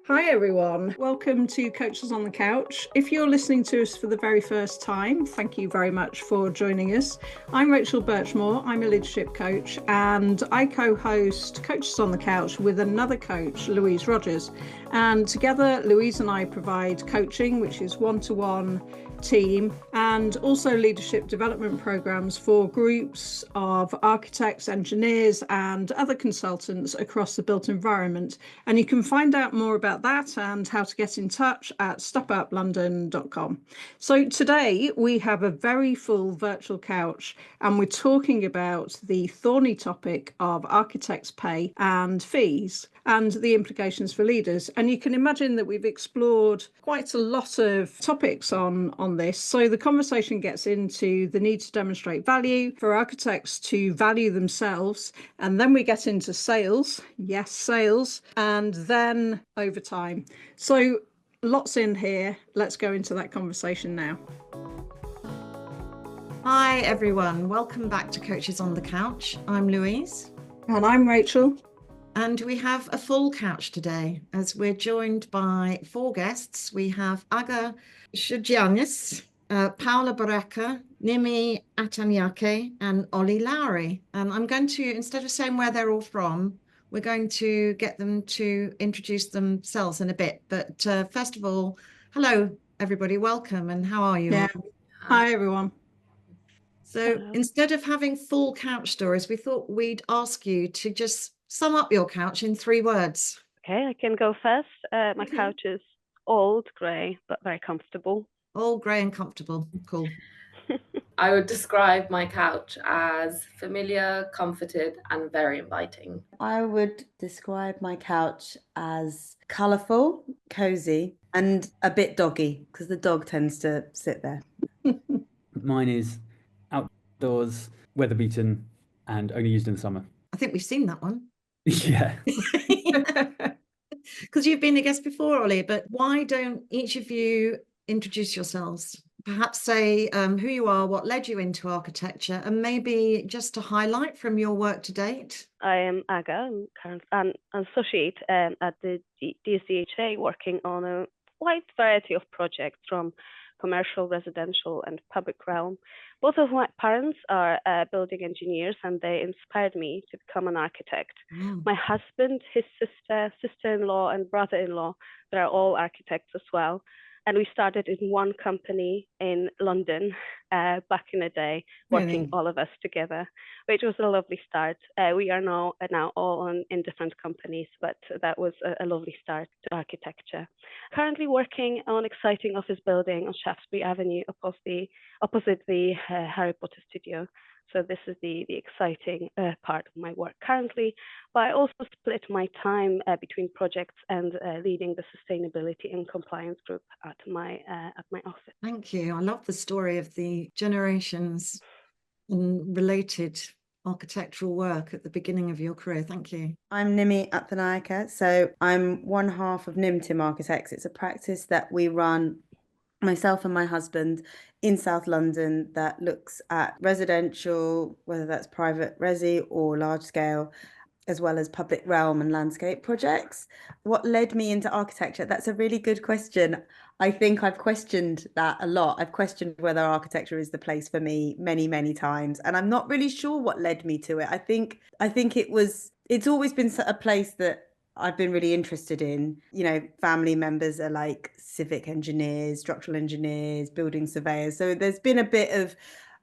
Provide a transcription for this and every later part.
Hi everyone, welcome to Coaches on the Couch. If you're listening to us for the very first time, thank you very much for joining us. I'm Rachel Birchmore, I'm a leadership coach, and I co-host Coaches on the Couch with another coach, Louise Rogers. And together, Louise and I provide coaching, which is one-to-one team, and also leadership development programs for groups of architects, engineers, and other consultants across the built environment. And you can find out more about that and how to get in touch at stepuplondon.com. So today we have a very full virtual couch, and we're talking about the thorny topic of architects' pay and fees and the implications for leaders. And you can imagine that we've explored quite a lot of topics on this. So the conversation gets into the need to demonstrate value, for architects to value themselves, and then we get into sales, yes, sales, and then overtime. So lots in here. Let's go into that conversation now. Hi everyone, welcome back to Coaches on the Couch. I'm Louise. And I'm Rachel. And we have a full couch today as we're joined by four guests. We have Aga Szedzianis, Paula Baraka, Nimi Atanyake, and Ollie Lowrie. And I'm going to, instead of saying where they're all from, we're going to get them to introduce themselves in a bit. But first of all, hello everybody, welcome, and how are you? Yeah. Hi everyone. So instead of having full couch stories, we thought we'd ask you to just sum up your couch in 3 words. Okay, I can go first. My couch is old, grey, but very comfortable. Old, grey and comfortable. Cool. I would describe my couch as familiar, comforted, and very inviting. I would describe my couch as colourful, cosy, and a bit doggy, because the dog tends to sit there. Mine is outdoors, weather beaten, and only used in the summer. I think we've seen that one. Yeah. Because you've been a guest before, Ollie, but why don't each of you introduce yourselves? Perhaps say who you are, what led you into architecture, and maybe just a highlight from your work to date. I am Aga. I'm currently an associate at the DSDHA, working on a wide variety of projects from commercial, residential, and public realm. Both of my parents are building engineers, and they inspired me to become an architect. My husband, his sister, sister-in-law, and brother-in-law, they're all architects as well. And we started in one company in London back in the day, working all of us together, which was a lovely start. We are now all in different companies, but that was a lovely start to architecture. Currently working on exciting office building on Shaftesbury Avenue opposite the Harry Potter studio. So this is the exciting part of my work currently, but I also split my time between projects and leading the sustainability and compliance group at my office. Thank you. I love the story of the generations and related architectural work at the beginning of your career. Thank you. I'm Nimi Athanayake. So I'm one half of nimtim Architects. It's a practice that we run, myself and my husband, in South London, that looks at residential, whether that's private resi or large scale, as well as public realm and landscape projects. What led me into architecture? That's a really good question. I think I've questioned that a lot. I've questioned whether architecture is the place for me many, many times. And I'm not really sure what led me to it. I think it's always been a place that I've been really interested in. You know, family members are like civic engineers, structural engineers, building surveyors. So there's been a bit of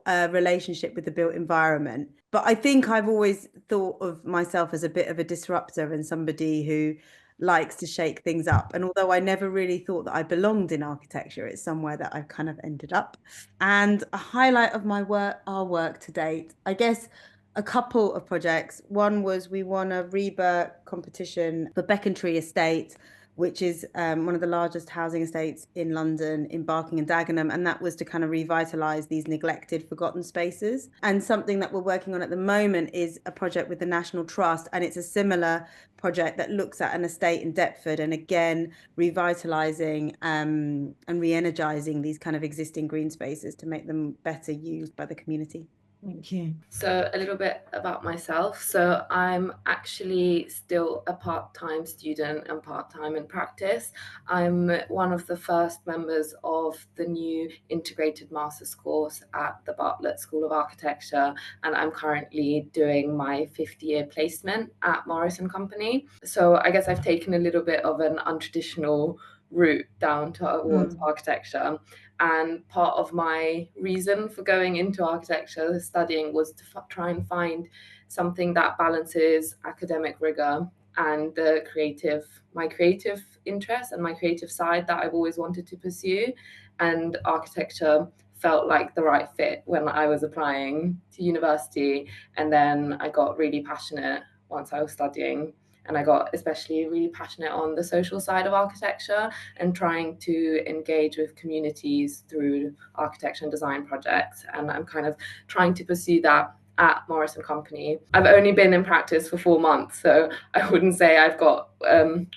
a relationship with the built environment. But I think I've always thought of myself as a bit of a disruptor and somebody who likes to shake things up. And although I never really thought that I belonged in architecture, it's somewhere that I've kind of ended up. And a highlight of our work to date, I guess, a couple of projects. One was we won a REBA competition for Becontree Estate, which is one of the largest housing estates in London, in Barking and Dagenham, and that was to kind of revitalise these neglected, forgotten spaces. And something that we're working on at the moment is a project with the National Trust, and it's a similar project that looks at an estate in Deptford, and again, revitalising and re-energising these kind of existing green spaces to make them better used by the community. Thank you. So a little bit about myself. So I'm actually still a part-time student and part-time in practice. I'm one of the first members of the new integrated master's course at the Bartlett School of Architecture, and I'm currently doing my 5th year placement at Morris & Company. So I guess I've taken a little bit of an untraditional route down towards architecture. And part of my reason for going into architecture studying was to try and find something that balances academic rigor and my creative interest and my creative side that I've always wanted to pursue. And architecture felt like the right fit when I was applying to university. And then I got really passionate once I was studying. And I got especially really passionate on the social side of architecture and trying to engage with communities through architecture and design projects. And I'm kind of trying to pursue that at Morris & Company. I've only been in practice for 4 months, so I wouldn't say I've got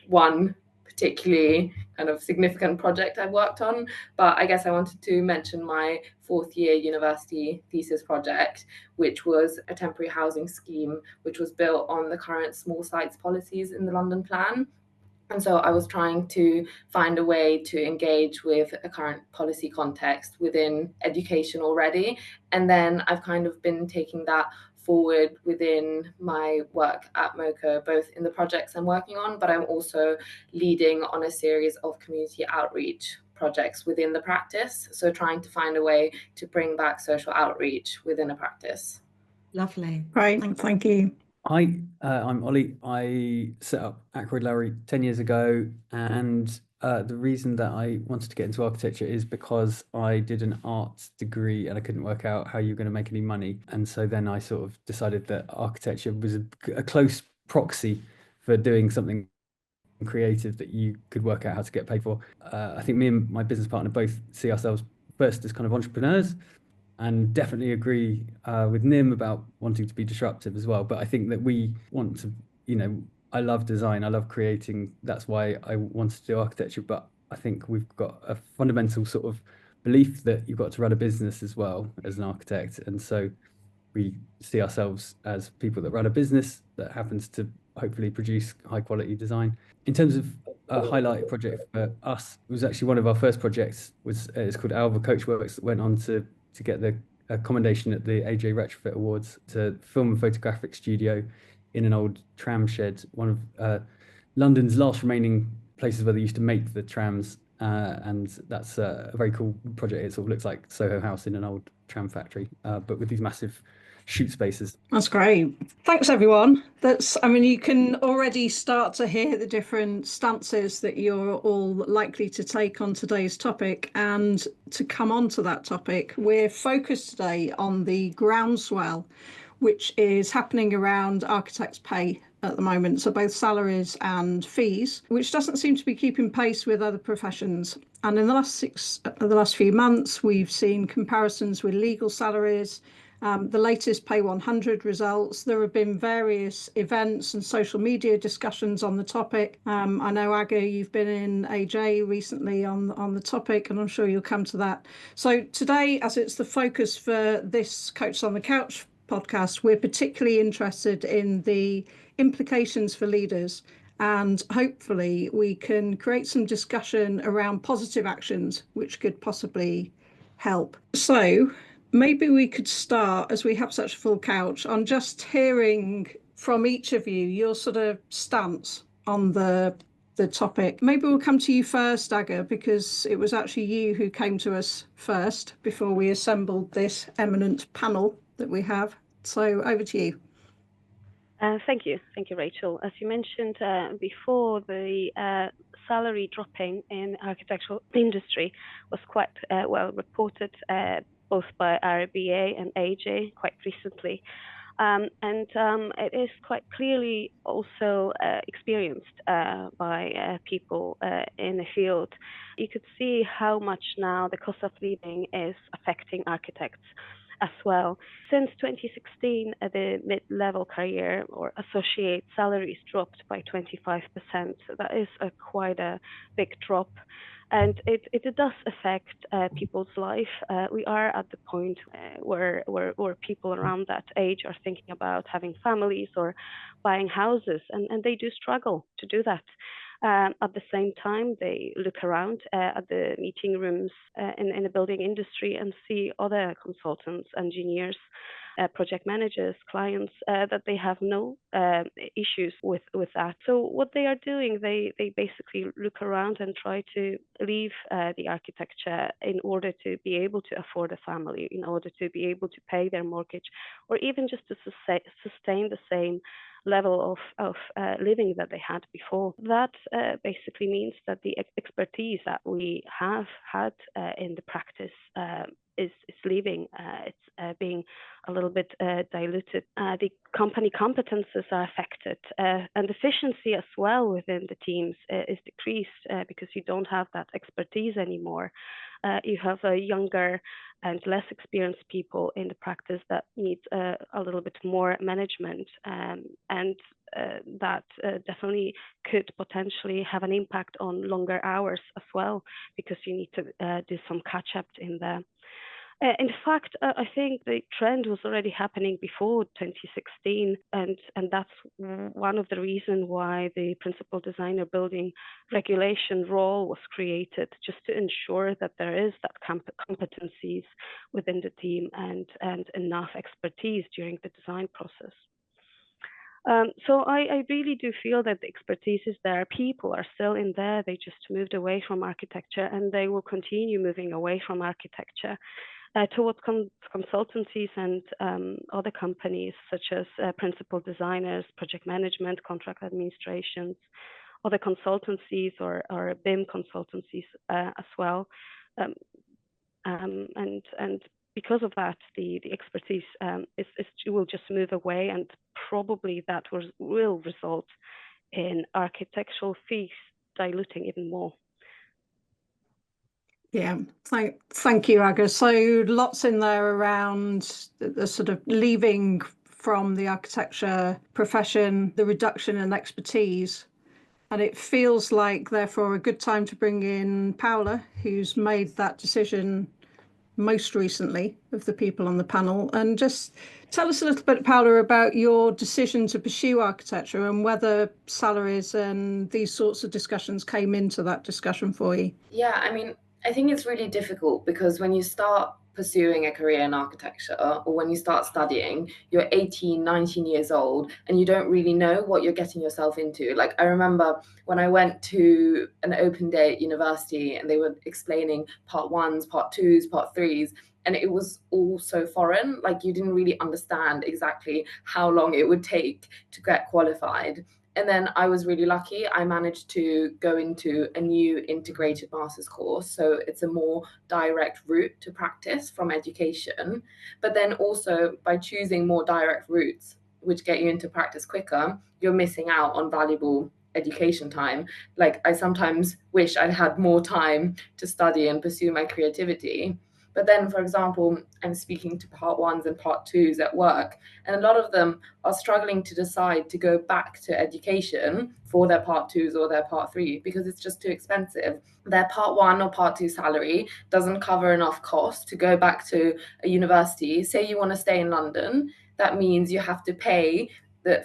one particularly kind of significant project I've worked on, but I guess I wanted to mention my 4th year university thesis project, which was a temporary housing scheme, which was built on the current small sites policies in the London Plan. And so I was trying to find a way to engage with a current policy context within education already. And then I've kind of been taking that forward within my work at MoCA, both in the projects I'm working on, but I'm also leading on a series of community outreach projects within the practice. So trying to find a way to bring back social outreach within a practice. Lovely. Great, thank you. I'm Ollie. I set up Ackroyd Lowrie 10 years ago, and the reason that I wanted to get into architecture is because I did an arts degree and I couldn't work out how you were going to make any money. And so then I sort of decided that architecture was a close proxy for doing something creative that you could work out how to get paid for. I think me and my business partner both see ourselves first as kind of entrepreneurs, and definitely agree with Nim about wanting to be disruptive as well. But I think that we want to, I love design, I love creating. That's why I wanted to do architecture. But I think we've got a fundamental sort of belief that you've got to run a business as well as an architect. And so we see ourselves as people that run a business that happens to hopefully produce high quality design. In terms of a highlight project for us, it was actually one of our first projects. It's called Alva Coachworks, that went on to get the commendation at the AJ Retrofit Awards to film and photographic studio in an old tram shed, one of London's last remaining places where they used to make the trams. And that's a very cool project. It sort of looks like Soho House in an old tram factory, but with these massive shoot spaces. That's great. Thanks, everyone. You can already start to hear the different stances that you're all likely to take on today's topic. And to come on to that topic, we're focused today on the groundswell, which is happening around architects' pay at the moment. So both salaries and fees, which doesn't seem to be keeping pace with other professions. And in the last few months, we've seen comparisons with legal salaries. The latest Pay 100 results. There have been various events and social media discussions on the topic. I know, Aga, you've been in AJ recently on the topic, and I'm sure you'll come to that. So today, as it's the focus for this Coaches on the Couch podcast, we're particularly interested in the implications for leaders, and hopefully we can create some discussion around positive actions which could possibly help. So maybe we could start, as we have such a full couch, on just hearing from each of you your sort of stance on the topic. Maybe we'll come to you first, Aga, because it was actually you who came to us first before we assembled this eminent panel that we have. So over to you. Thank you, Rachel. As you mentioned before, the salary dropping in architectural industry was quite well reported both by RBA and AJ quite recently. It is quite clearly also experienced by people in the field. You could see how much now the cost of living is affecting architects as well. Since 2016, the mid-level career or associate salaries dropped by 25%. So that is quite a big drop. And it does affect people's life. We are at the point where people around that age are thinking about having families or buying houses, and they do struggle to do that. At the same time, they look around at the meeting rooms in the building industry and see other consultants, engineers, project managers, clients, that they have no issues with that. So what they are doing, they basically look around and try to leave the architecture in order to be able to afford a family, in order to be able to pay their mortgage, or even just to sustain the same level of living that they had before. That basically means that the expertise that we have had in the practice is leaving. It's being a little bit diluted. The company competences are affected, and efficiency as well within the teams is decreased because you don't have that expertise anymore. You have a younger and less experienced people in the practice that need a little bit more management, and that definitely could potentially have an impact on longer hours as well, because you need to do some catch up in there. In fact, I think the trend was already happening before 2016, and that's one of the reasons why the principal designer building regulation role was created, just to ensure that there is that competencies within the team and enough expertise during the design process. So I really do feel that the expertise is there. People are still in there. They just moved away from architecture, and they will continue moving away from architecture towards consultancies and other companies, such as principal designers, project management, contract administrations, other consultancies, or BIM consultancies as well. And because of that, the expertise will just move away, and probably that will result in architectural fees diluting even more. Yeah, thank you, Aga. So lots in there around the sort of leaving from the architecture profession, the reduction in expertise. And it feels like, therefore, a good time to bring in Paula, who's made that decision most recently of the people on the panel. And just tell us a little bit, Paula, about your decision to pursue architecture and whether salaries and these sorts of discussions came into that discussion for you. Yeah, I mean, I think it's really difficult because when you start pursuing a career in architecture, or when you start studying, you're 18, 19 years old, and you don't really know what you're getting yourself into. Like, I remember when I went to an open day at university and they were explaining part ones, part twos, part threes, and it was all so foreign. Like, you didn't really understand exactly how long it would take to get qualified. And then I was really lucky. I managed to go into a new integrated master's course. So it's a more direct route to practice from education. But then also, by choosing more direct routes, which get you into practice quicker, you're missing out on valuable education time. Like, I sometimes wish I'd had more time to study and pursue my creativity. But then, for example, I'm speaking to part ones and part twos at work, and a lot of them are struggling to decide to go back to education for their part twos or their part three because it's just too expensive. Their part one or part two salary doesn't cover enough cost to go back to a university. Say you want to stay in London, that means you have to pay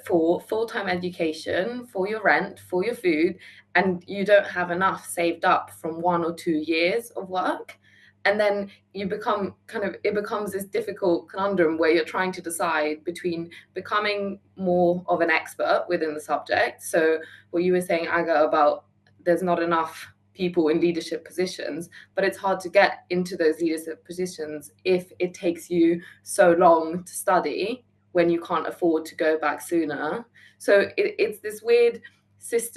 for full-time education, for your rent, for your food, and you don't have enough saved up from 1 or 2 years of work. And then it becomes this difficult conundrum where you're trying to decide between becoming more of an expert within the subject. So what you were saying, Aga, about there's not enough people in leadership positions, but it's hard to get into those leadership positions if it takes you so long to study when you can't afford to go back sooner. So it's this weird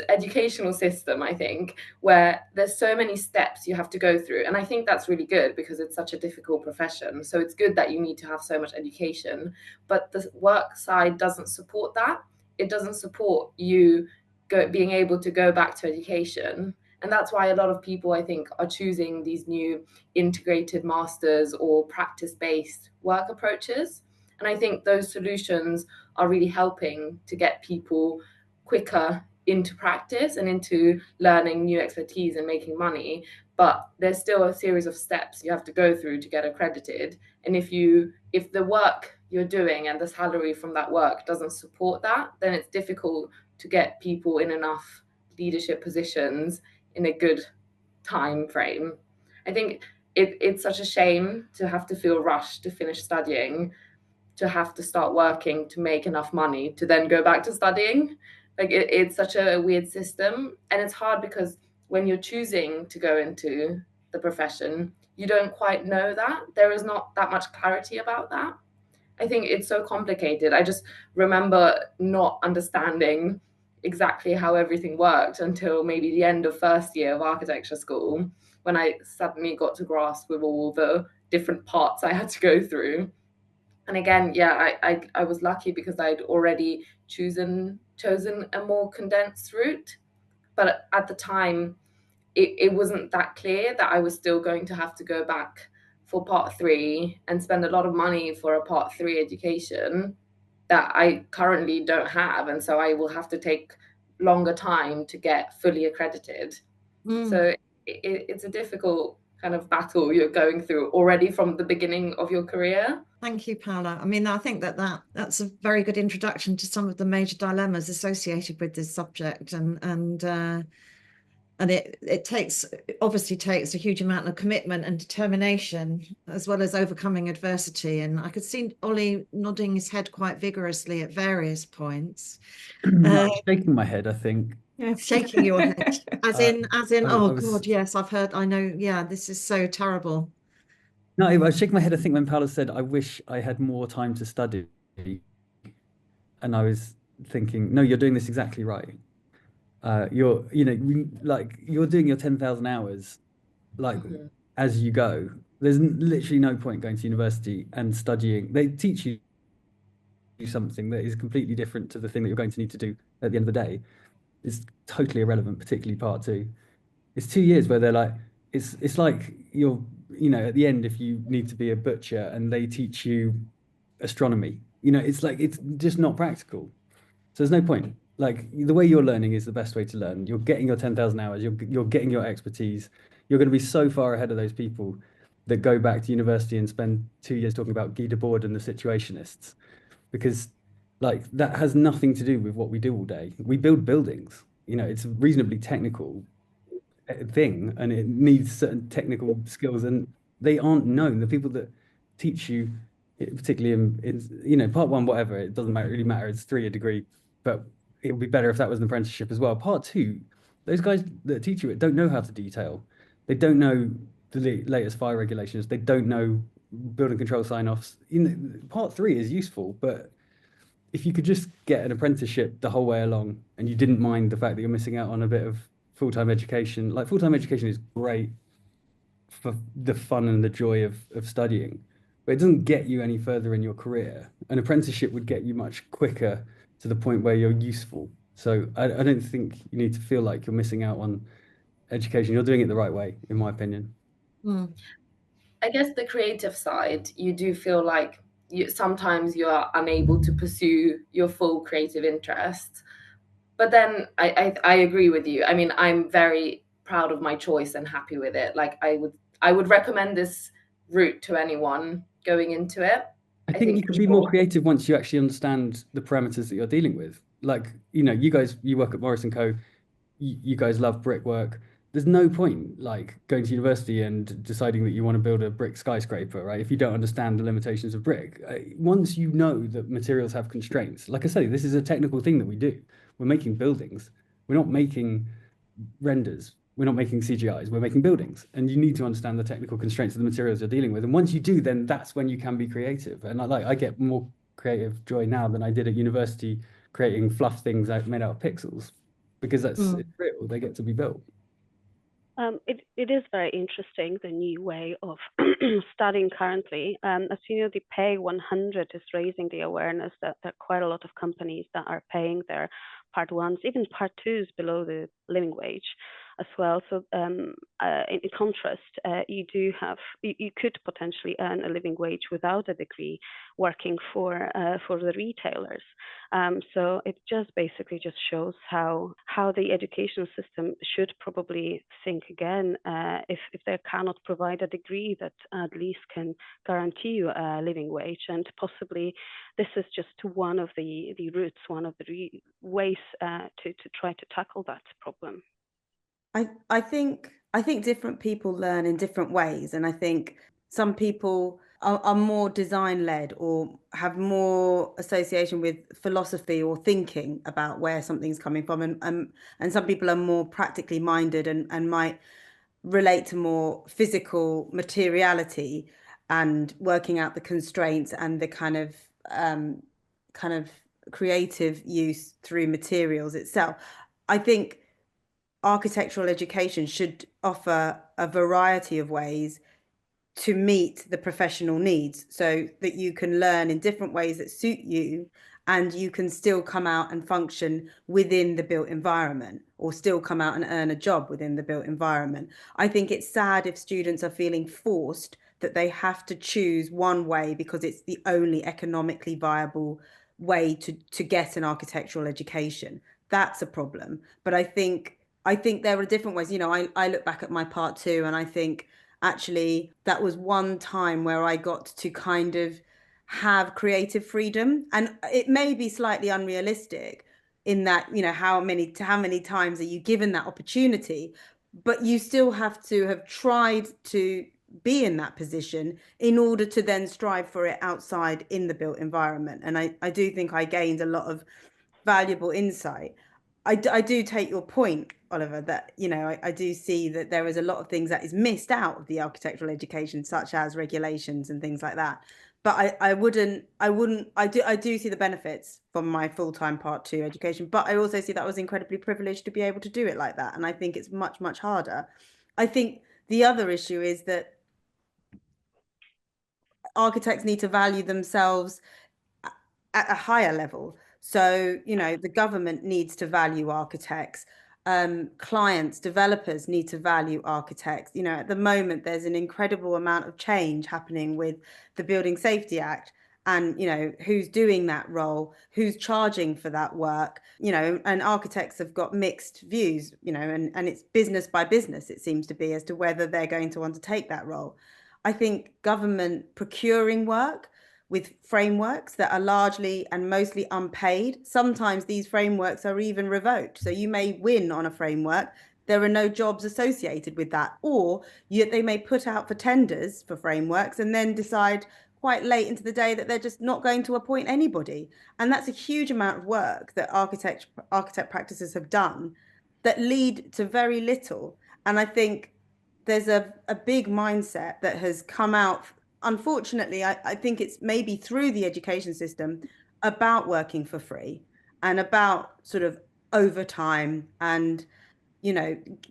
educational system, I think, where there's so many steps you have to go through. And I think that's really good because it's such a difficult profession. So it's good that you need to have so much education, but the work side doesn't support that. It doesn't support you being able to go back to education. And that's why a lot of people, I think, are choosing these new integrated masters or practice-based work approaches. And I think those solutions are really helping to get people quicker into practice and into learning new expertise and making money. but there's still a series of steps you have to go through to get accredited. And if the work you're doing and the salary from that work doesn't support that, then it's difficult to get people in enough leadership positions in a good time frame. I think it's such a shame to have to feel rushed to finish studying, to have to start working to make enough money to then go back to studying. Like it's such a weird system, and it's hard because when you're choosing to go into the profession, you don't quite know that. There is not that much clarity about that. I think it's so complicated. I just remember not understanding exactly how everything worked until maybe the end of first year of architecture school, when I suddenly got to grasp with all the different parts I had to go through. And again, yeah, I was lucky because I'd already chosen a more condensed route. But at the time, it wasn't that clear that I was still going to have to go back for part 3 and spend a lot of money for a part 3 education that I currently don't have. And so I will have to take longer time to get fully accredited. So it's a difficult kind of battle you're going through already from the beginning of your career. Thank you, Paola. I mean, I think that's a very good introduction to some of the major dilemmas associated with this subject, and it obviously takes a huge amount of commitment and determination, as well as overcoming adversity. And I could see Ollie nodding his head quite vigorously at various points. I'm shaking my head, I think. Yeah, shaking your head, as in, God, yes, I know, yeah, this is so terrible. No, I was shaking my head, I think, when Paola said, I wish I had more time to study. And I was thinking, no, you're doing this exactly right. You're doing your 10,000 hours, like, as you go. There's literally no point going to university and studying. They teach you something that is completely different to the thing that you're going to need to do at the end of the day. It's totally irrelevant, particularly part 2. It's 2 years where they're like, it's like you're, at the end, if you need to be a butcher and they teach you astronomy, it's like, it's just not practical. So there's no point. Like, the way you're learning is the best way to learn. You're getting your 10,000 hours, you're getting your expertise. You're going to be so far ahead of those people that go back to university and spend 2 years talking about Guy Debord and the Situationists, because like that has nothing to do with what we do all day. We build buildings, it's a reasonably technical thing, and it needs certain technical skills, and they aren't known. The people that teach you, particularly in part 1, whatever, it doesn't really matter. It's 3 a degree, but it would be better if that was an apprenticeship as well. Part 2, those guys that teach you it don't know how to detail. They don't know the latest fire regulations. They don't know building control sign-offs. Part 3 is useful, but if you could just get an apprenticeship the whole way along, and you didn't mind the fact that you're missing out on a bit of full-time education. Like, full-time education is great for the fun and the joy of studying, but it doesn't get you any further in your career. An apprenticeship would get you much quicker to the point where you're useful. So I don't think you need to feel like you're missing out on education. You're doing it the right way, in my opinion. I guess the creative side, you do feel like sometimes you are unable to pursue your full creative interests. But then I agree with you. I mean, I'm very proud of my choice and happy with it. Like, I would recommend this route to anyone going into it. I think you can be more creative once you actually understand the parameters that you're dealing with. Like, you guys, you work at Morris & Co. You guys love brickwork. There's no point like going to university and deciding that you want to build a brick skyscraper, right? If you don't understand the limitations of brick. Once you know that materials have constraints, like I say, this is a technical thing that we do. We're making buildings. We're not making renders. We're not making CGIs. We're making buildings. And you need to understand the technical constraints of the materials you're dealing with. And once you do, then that's when you can be creative. And I get more creative joy now than I did at university creating fluff things made out of pixels, because it's real. They get to be built. It is very interesting, the new way of studying currently. As you know, the Pay 100 is raising the awareness that there are quite a lot of companies that are paying their part 1s, even part 2s below the living wage. as well. So in contrast, you could potentially earn a living wage without a degree working for the retailers. So it just basically just shows how the education system should probably think again, if they cannot provide a degree that at least can guarantee you a living wage. And possibly this is just one of the routes, one of the ways to try to tackle that problem. I think different people learn in different ways, and I think some people are more design-led or have more association with philosophy or thinking about where something's coming from, and some people are more practically minded and might relate to more physical materiality and working out the constraints and the kind of creative use through materials itself. I think architectural education should offer a variety of ways to meet the professional needs, so that you can learn in different ways that suit you, and you can still come out and function within the built environment, or still come out and earn a job within the built environment. I think it's sad if students are feeling forced that they have to choose one way because it's the only economically viable way to get an architectural education. That's a problem. But I think there are different ways. I look back at my part 2 and I think actually that was one time where I got to kind of have creative freedom, and it may be slightly unrealistic in that, how many times are you given that opportunity, but you still have to have tried to be in that position in order to then strive for it outside in the built environment. And I do think I gained a lot of valuable insight. I do take your point, Oliver, that, I do see that there is a lot of things that is missed out of the architectural education, such as regulations and things like that. But I do see the benefits from my full-time part 2 education, but I also see that I was incredibly privileged to be able to do it like that. And I think it's much, much harder. I think the other issue is that architects need to value themselves at a higher level. So, the government needs to value architects. Clients, developers need to value architects. At the moment, there's an incredible amount of change happening with the Building Safety Act, and, who's doing that role, who's charging for that work, and architects have got mixed views, and it's business by business, it seems to be, as to whether they're going to undertake that role. I think government procuring work with frameworks that are largely and mostly unpaid. Sometimes these frameworks are even revoked. So you may win on a framework, there are no jobs associated with that, or they may put out for tenders for frameworks and then decide quite late into the day that they're just not going to appoint anybody. And that's a huge amount of work that architect practices have done that lead to very little. And I think there's a big mindset that has come out, unfortunately, I think it's maybe through the education system, about working for free and about sort of overtime and,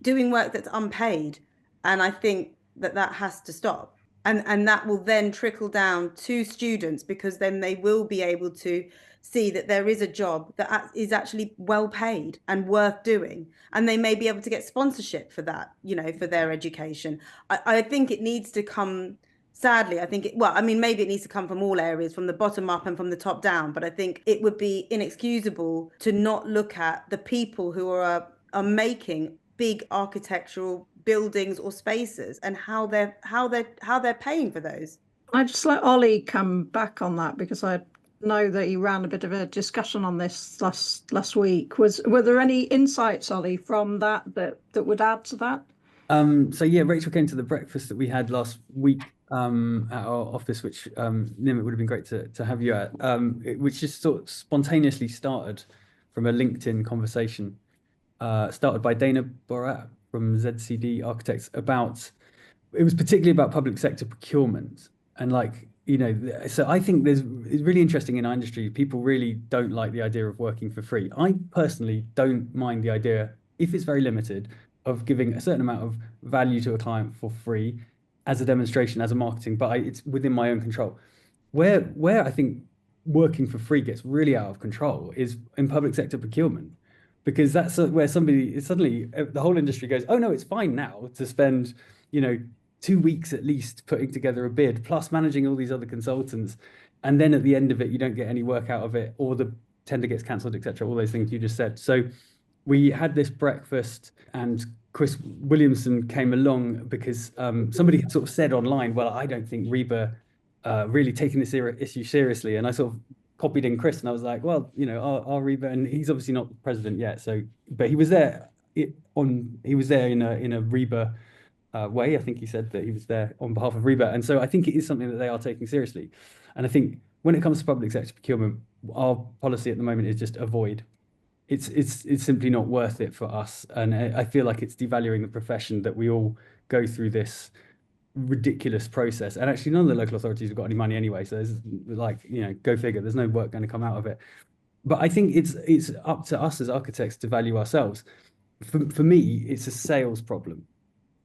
doing work that's unpaid. And I think that has to stop. And that will then trickle down to students, because then they will be able to see that there is a job that is actually well paid and worth doing, and they may be able to get sponsorship for that, for their education. I think it needs to come, sadly, maybe it needs to come from all areas, from the bottom up and from the top down, but I think it would be inexcusable to not look at the people who are making big architectural buildings or spaces and how they're paying for those. I'd just let Ollie come back on that, because I know that he ran a bit of a discussion on this last week. Were there any insights, Ollie, from that would add to that? So yeah, Rachel came to the breakfast that we had last week at our office, which Nim, it would have been great to have you at, which just sort of spontaneously started from a LinkedIn conversation started by Dana Borat from ZCD Architects it was particularly about public sector procurement. And so I think it's really interesting in our industry, people really don't like the idea of working for free. I personally don't mind the idea, if it's very limited, of giving a certain amount of value to a client for free as a demonstration, as a marketing, but it's within my own control. Where I think working for free gets really out of control is in public sector procurement, because that's where somebody suddenly the whole industry goes, oh no, it's fine now to spend, 2 weeks at least putting together a bid plus managing all these other consultants, and then at the end of it you don't get any work out of it, or the tender gets cancelled, etc. All those things you just said. So we had this breakfast, and Chris Williamson came along because somebody had sort of said online, well, I don't think REBA really taking this issue seriously. And I sort of copied in Chris, and I was like, well, our REBA, and he's obviously not president yet, but he was there in a REBA way. I think he said that he was there on behalf of REBA. And so I think it is something that they are taking seriously. And I think when it comes to public sector procurement, our policy at the moment is just avoid. It's simply not worth it for us, and I feel like it's devaluing the profession that we all go through this ridiculous process. And actually, none of the local authorities have got any money anyway, so there's go figure. There's no work going to come out of it. But I think it's up to us as architects to value ourselves. For me, it's a sales problem.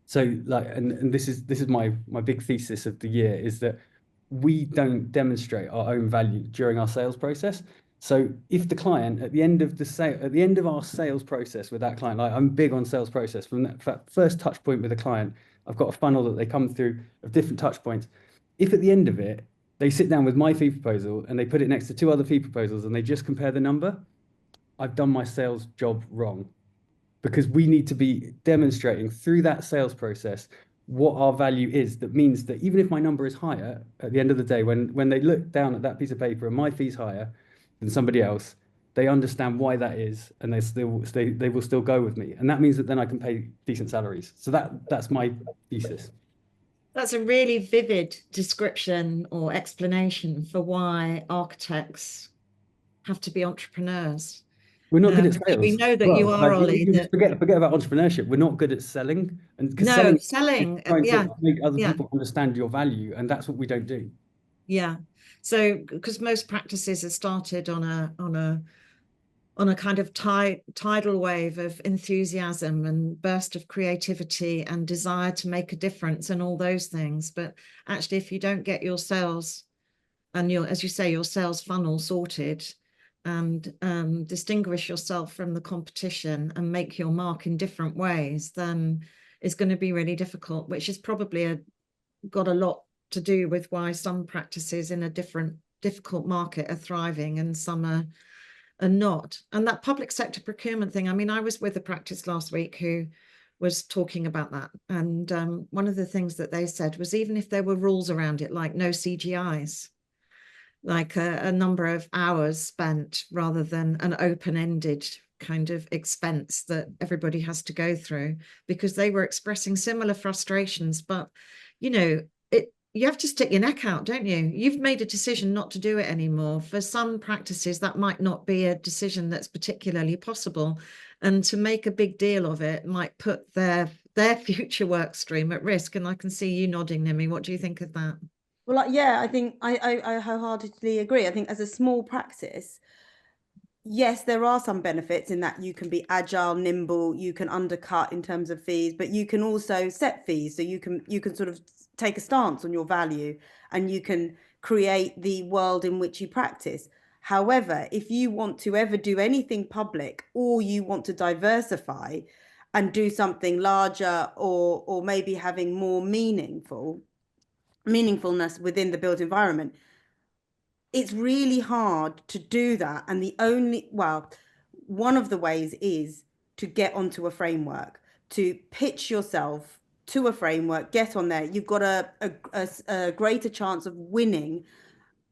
So and this is my big thesis of the year, is that we don't demonstrate our own value during our sales process. So if the client at the end of our sales process with that client, like I'm big on sales process, from that first touch point with a client, I've got a funnel that they come through of different touch points. If at the end of it, they sit down with my fee proposal and they put it next to 2 other fee proposals and they just compare the number, I've done my sales job wrong. Because we need to be demonstrating through that sales process what our value is. That means that even if my number is higher, at the end of the day, when they look down at that piece of paper and my fee's higher than somebody else, they understand why that is, and they will still go with me. And that means that then I can pay decent salaries. So that's my thesis. That's a really vivid description or explanation for why architects have to be entrepreneurs. We're not good at sales. We know that you are, Ollie. Forget about entrepreneurship. We're not good at selling, and selling, to make other people understand your value, and that's what we don't do. Yeah. So because most practices are started on a kind of tidal wave of enthusiasm and burst of creativity and desire to make a difference and all those things. But actually, if you don't get your sales and as you say, your sales funnel sorted and distinguish yourself from the competition and make your mark in different ways, then it's going to be really difficult, which is probably got a lot to do with why some practices in a difficult market are thriving and some are not. And that public sector procurement thing, I mean, I was with a practice last week who was talking about that. And one of the things that they said was, even if there were rules around it, like no CGIs, like a number of hours spent rather than an open-ended kind of expense that everybody has to go through, because they were expressing similar frustrations. But, you have to stick your neck out, don't you? You've made a decision not to do it anymore. For some practices, that might not be a decision that's particularly possible. And to make a big deal of it might put their future work stream at risk. And I can see you nodding, Nimi. What do you think of that? Well, I think I wholeheartedly agree. I think as a small practice, yes, there are some benefits in that you can be agile, nimble, you can undercut in terms of fees, but you can also set fees. So you can sort of take a stance on your value, and you can create the world in which you practice. However, if you want to ever do anything public, or you want to diversify and do something larger, or maybe having more meaningfulness within the built environment, it's really hard to do that. And one of the ways is to get onto a framework, to pitch yourself to a framework, get on there. You've got a greater chance of winning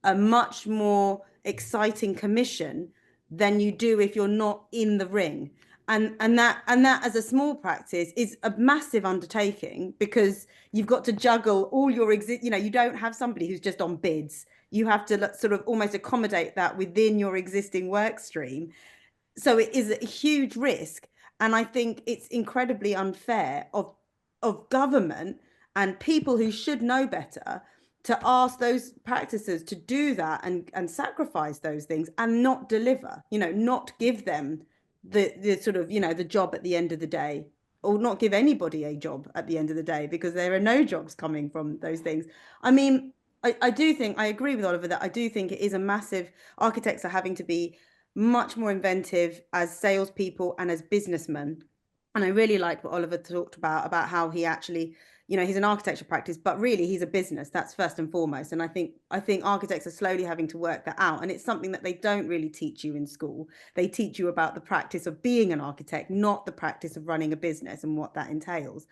a much more exciting commission than you do if you're not in the ring. And that as a small practice is a massive undertaking, because you've got to juggle all your you don't have somebody who's just on bids. You have to sort of almost accommodate that within your existing work stream. So it is a huge risk. And I think it's incredibly unfair of government and people who should know better to ask those practices to do that and sacrifice those things and not deliver, not give them the sort of, the job at the end of the day, or not give anybody a job at the end of the day, because there are no jobs coming from those things. I mean, I do think, I agree with Oliver that I do think it is a massive, architects are having to be much more inventive as salespeople and as businessmen. And I really liked what Oliver talked about how he actually, he's an architecture practice, but really he's a business. That's first and foremost. And I think architects are slowly having to work that out. And it's something that they don't really teach you in school. They teach you about the practice of being an architect, not the practice of running a business and what that entails.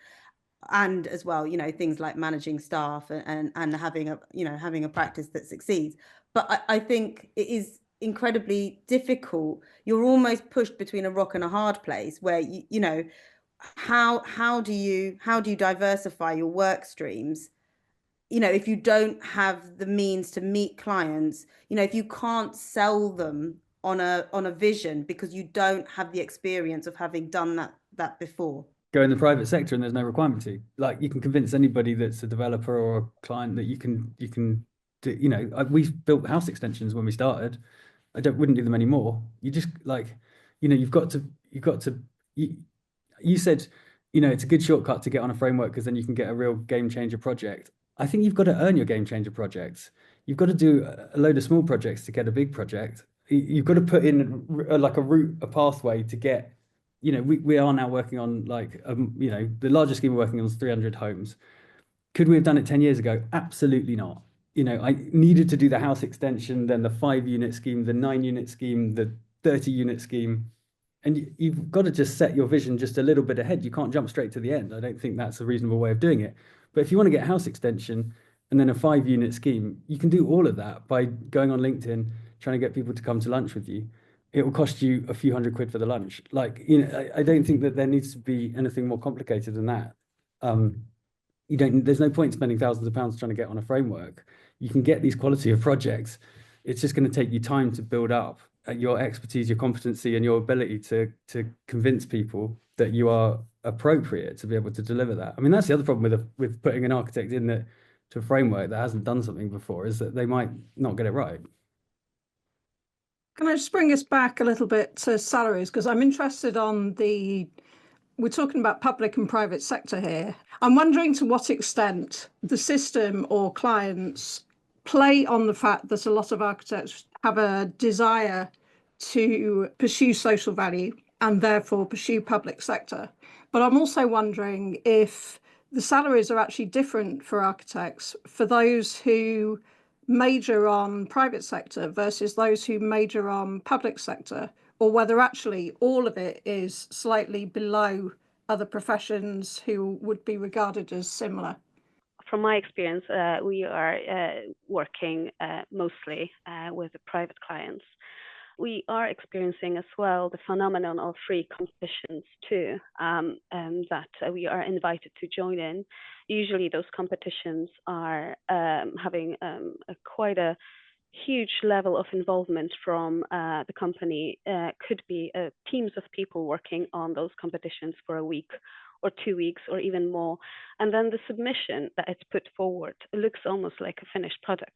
And as well, things like managing staff and having a practice that succeeds. But I think it is incredibly difficult. You're almost pushed between a rock and a hard place where how do you diversify your work streams, if you don't have the means to meet clients, if you can't sell them on a vision because you don't have the experience of having done that before. Go in the private sector and there's no requirement to. Like, you can convince anybody that's a developer or a client that you can do. We built house extensions when we started. Wouldn't do them anymore. You just you've got to you said, it's a good shortcut to get on a framework because then you can get a real game changer project. I think you've got to earn your game changer projects. You've got to do a load of small projects to get a big project. You've got to put in a pathway to get, we are now working on the largest scheme we're working on is 300 homes. Could we have done it 10 years ago? Absolutely not. I needed to do the house extension, then the 5-unit scheme, the 9-unit scheme, the 30-unit scheme. And you've got to just set your vision just a little bit ahead. You can't jump straight to the end. I don't think that's a reasonable way of doing it. But if you want to get a house extension and then a 5-unit scheme, you can do all of that by going on LinkedIn, trying to get people to come to lunch with you. It will cost you a few £100 for the lunch. I don't think that there needs to be anything more complicated than that. There's no point spending thousands of pounds trying to get on a framework. You can get these quality of projects. It's just going to take you time to build up your expertise, your competency, and your ability to convince people that you are appropriate to be able to deliver that. I mean, that's the other problem with putting an architect in to a framework that hasn't done something before, is that they might not get it right. Can I just bring us back a little bit to salaries? Because I'm interested we're talking about public and private sector here. I'm wondering to what extent the system or clients play on the fact that a lot of architects have a desire to pursue social value and therefore pursue public sector. But I'm also wondering if the salaries are actually different for architects for those who major on private sector versus those who major on public sector, or whether actually all of it is slightly below other professions who would be regarded as similar. From my experience, we are working mostly with the private clients. We are experiencing as well the phenomenon of free competitions too, and that we are invited to join in. Usually those competitions are having quite a huge level of involvement from the company. Could be teams of people working on those competitions for a week or 2 weeks or even more. And then the submission that it's put forward looks almost like a finished product,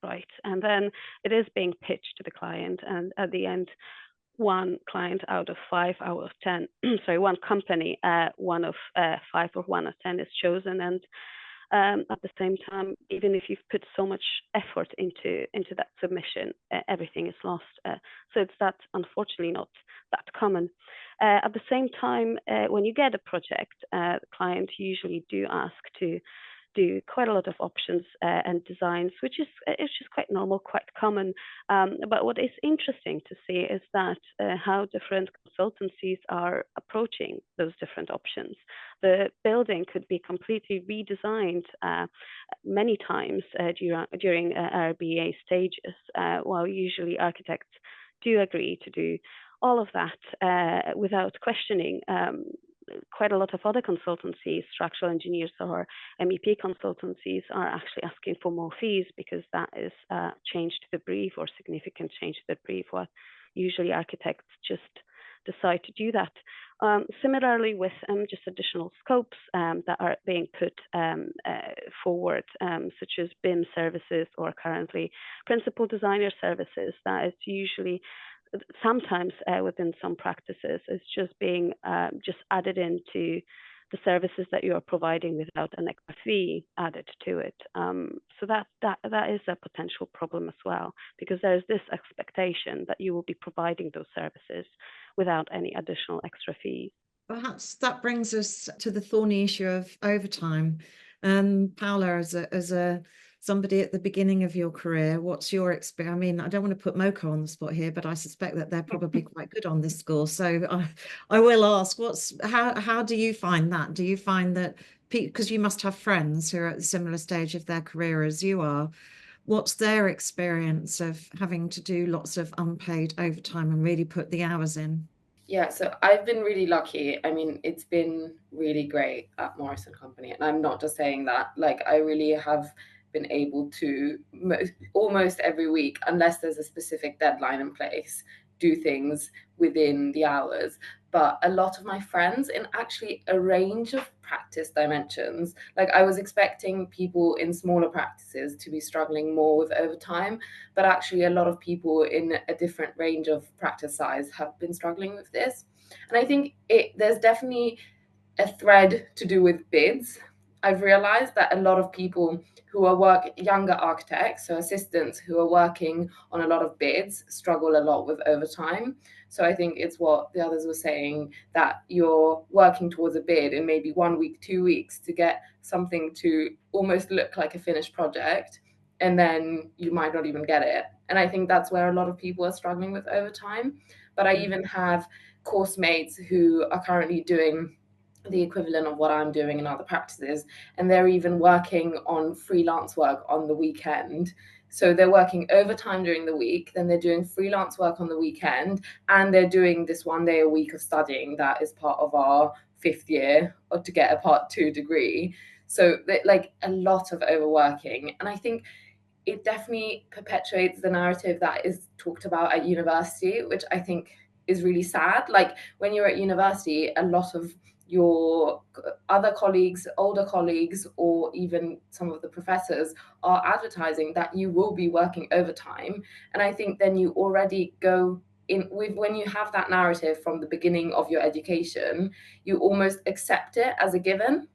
right? And then it is being pitched to the client. And at the end, one client out of 5 out of 10, sorry, one company, 1 of 5 or 1 of 10 is chosen. And at the same time, even if you've put so much effort into that submission, everything is lost. So that's unfortunately not that common. At the same time, when you get a project, the client usually do ask to do quite a lot of options and designs, which is just quite normal, quite common. But what is interesting to see is that how different consultancies are approaching those different options. The building could be completely redesigned many times during RBA stages, while usually architects do agree to do all of that without questioning. Quite a lot of other consultancies, structural engineers or MEP consultancies, are actually asking for more fees because that is change to the brief or significant change to the brief, while usually architects just decide to do that. Similarly with just additional scopes that are being put forward, such as BIM services or currently principal designer services, that is usually sometimes within some practices is just being just added into the services that you are providing without an extra fee added to it. So that is a potential problem as well, because there is this expectation that you will be providing those services without any additional extra fees. Perhaps that brings us to the thorny issue of overtime. Paula, as a somebody at the beginning of your career, what's your experience? I mean, I don't want to put Mocha on the spot here, but I suspect that they're probably quite good on this score. So I will ask, how do you find that? Do you find that, because you must have friends who are at a similar stage of their career as you are, what's their experience of having to do lots of unpaid overtime and really put the hours in? Yeah, so I've been really lucky. I mean, it's been really great at Morrison Company. And I'm not just saying that, like, I really have been able to almost every week, unless there's a specific deadline in place, do things within the hours. But a lot of my friends, in actually a range of practice dimensions, like I was expecting people in smaller practices to be struggling more with overtime, but actually a lot of people in a different range of practice size have been struggling with this. And I think there's definitely a thread to do with bids. I've realized that a lot of people who are younger architects, so assistants who are working on a lot of bids, struggle a lot with overtime. So I think it's what the others were saying, that you're working towards a bid in maybe 1 week, 2 weeks to get something to almost look like a finished project, and then you might not even get it. And I think that's where a lot of people are struggling with overtime. But I even have course mates who are currently doing the equivalent of what I'm doing in other practices, and they're even working on freelance work on the weekend. So they're working overtime during the week, then they're doing freelance work on the weekend, and they're doing this 1 day a week of studying that is part of our 5th year or to get a Part 2 degree. So like a lot of overworking. And I think it definitely perpetuates the narrative that is talked about at university, which I think is really sad. Like when you're at university, a lot of your other colleagues, older colleagues, or even some of the professors are advertising that you will be working overtime. And I think then you already go in with, when you have that narrative from the beginning of your education, you almost accept it as a given.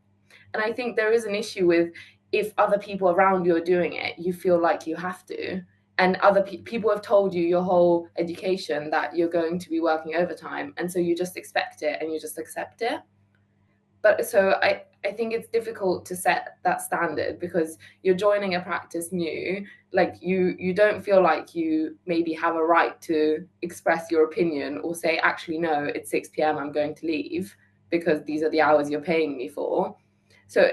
And I think there is an issue with, if other people around you are doing it, you feel like you have to. And other people have told you your whole education that you're going to be working overtime. And so you just expect it and you just accept it. But so I think it's difficult to set that standard, because you're joining a practice new, like you don't feel like you maybe have a right to express your opinion or say, actually, no, it's 6 p.m. I'm going to leave because these are the hours you're paying me for. So,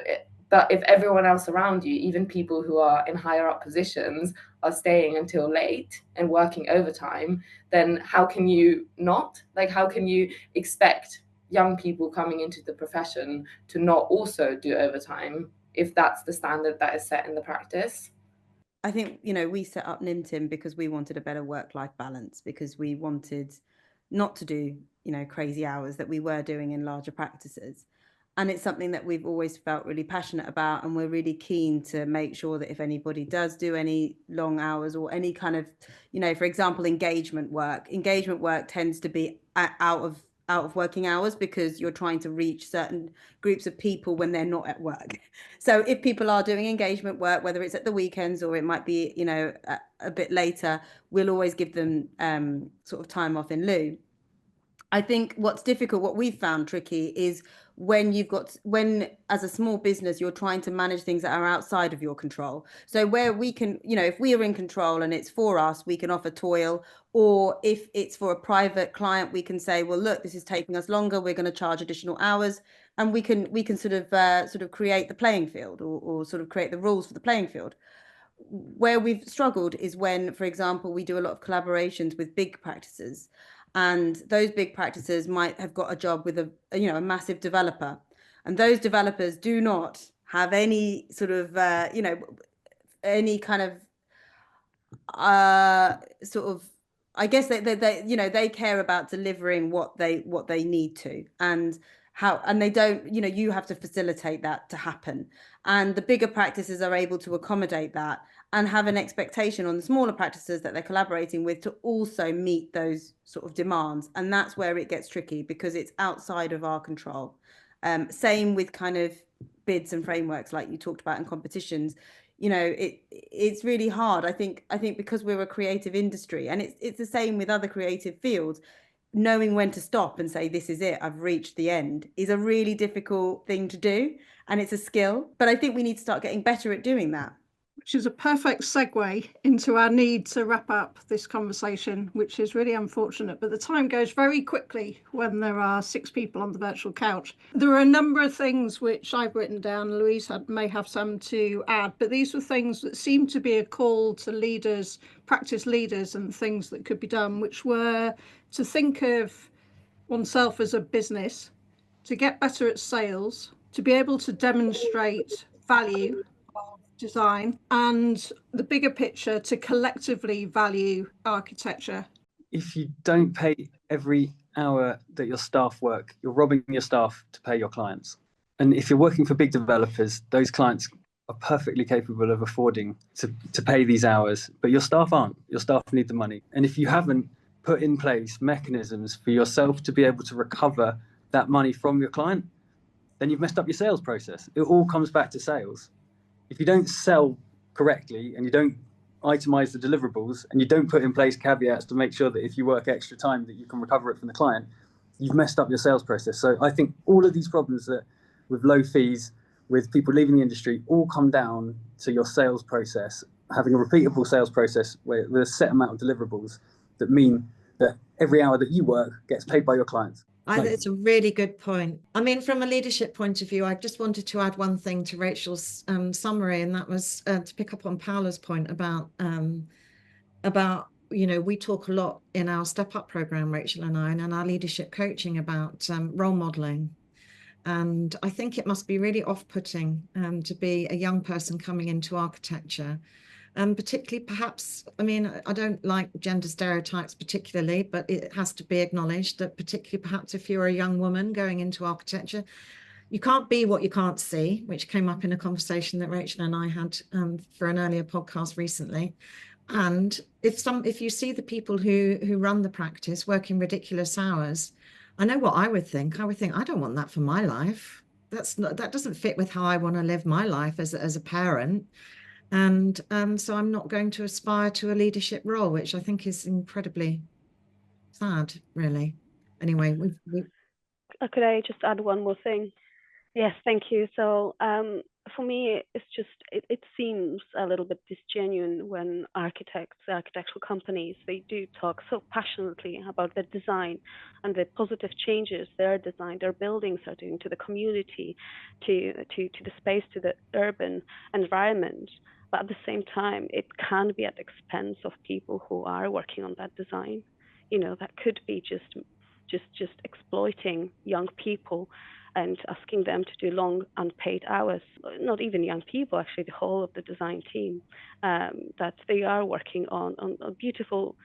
but if everyone else around you, even people who are in higher up positions, are staying until late and working overtime, then how can you not? Like, how can you expect young people coming into the profession to not also do overtime if that's the standard that is set in the practice? I think, we set up nimtim because we wanted a better work-life balance, because we wanted not to do, crazy hours that we were doing in larger practices. And it's something that we've always felt really passionate about. And we're really keen to make sure that if anybody does do any long hours or any kind of, for example, engagement work tends to be out of working hours, because you're trying to reach certain groups of people when they're not at work. So if people are doing engagement work, whether it's at the weekends or it might be, a bit later, we'll always give them sort of time off in lieu. I think what's difficult, what we've found tricky, is when as a small business, you're trying to manage things that are outside of your control. So where we can, if we are in control and it's for us, we can offer toil. Or if it's for a private client, we can say, well, look, this is taking us longer, we're going to charge additional hours. And we can sort of create the playing field, or sort of create the rules for the playing field. Where we've struggled is when, for example, we do a lot of collaborations with big practices. And those big practices might have got a job with a massive developer, and those developers do not have any sort of any kind of sort of, I guess they care about delivering what they need to, and they don't, you have to facilitate that to happen. And the bigger practices are able to accommodate that and have an expectation on the smaller practices that they're collaborating with to also meet those sort of demands. And that's where it gets tricky, because it's outside of our control. Same with kind of bids and frameworks like you talked about in competitions. You know, it's really hard. I think because we're a creative industry, and it's the same with other creative fields, knowing when to stop and say, this is it, I've reached the end, is a really difficult thing to do. And it's a skill, but I think we need to start getting better at doing that. Which is a perfect segue into our need to wrap up this conversation, which is really unfortunate, but the time goes very quickly when there are 6 people on the virtual couch. There are a number of things which I've written down. Louise may have some to add, but these were things that seemed to be a call to leaders, practice leaders, and things that could be done, which were to think of oneself as a business, to get better at sales, to be able to demonstrate value of design, and the bigger picture, to collectively value architecture. If you don't pay every hour that your staff work, you're robbing your staff to pay your clients. And if you're working for big developers, those clients are perfectly capable of affording to pay these hours, but your staff aren't. Your staff need the money. And if you haven't put in place mechanisms for yourself to be able to recover that money from your client, then you've messed up your sales process. It all comes back to sales. If you don't sell correctly and you don't itemize the deliverables and you don't put in place caveats to make sure that if you work extra time that you can recover it from the client, you've messed up your sales process. So I think all of these problems that with low fees, with people leaving the industry, all come down to your sales process, having a repeatable sales process with a set amount of deliverables that mean that every hour that you work gets paid by your clients. I think it's a really good point. I mean, from a leadership point of view, I just wanted to add one thing to Rachel's summary, and that was to pick up on Paola's point about, you know, we talk a lot in our Step Up program, Rachel and I, and in our leadership coaching about role modeling. And I think it must be really off-putting to be a young person coming into architecture. Particularly perhaps, I mean, I don't like gender stereotypes particularly, but it has to be acknowledged that particularly perhaps if you're a young woman going into architecture, you can't be what you can't see, which came up in a conversation that Rachel and I had for an earlier podcast recently. And if you see the people who run the practice working ridiculous hours, I know what I would think. I would think, I don't want that for my life. That doesn't fit with how I want to live my life as a parent. And so I'm not going to aspire to a leadership role, which I think is incredibly sad, really. Anyway, could I just add one more thing? Yes, thank you. So for me, it's just, it seems a little bit disgenuine when architects, architectural companies, they do talk so passionately about their design and the positive changes their design, their buildings are doing to the community, to the space, to the urban environment. But at the same time, it can be at the expense of people who are working on that design. You know, that could be just exploiting young people and asking them to do long unpaid hours. Not even young people, actually, the whole of the design team, that they are working on beautiful,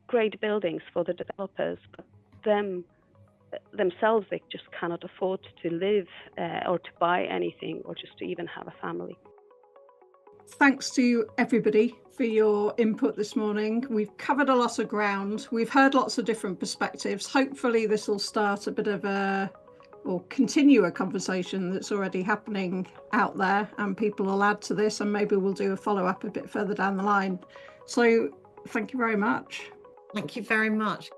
great buildings for the developers, but themselves, they just cannot afford to live or to buy anything or just to even have a family. Thanks to everybody for your input this morning. We've covered a lot of ground. We've heard lots of different perspectives. Hopefully this will start a bit of or continue a conversation that's already happening out there, and people will add to this, and maybe we'll do a follow-up a bit further down the line. So thank you very much. Thank you very much.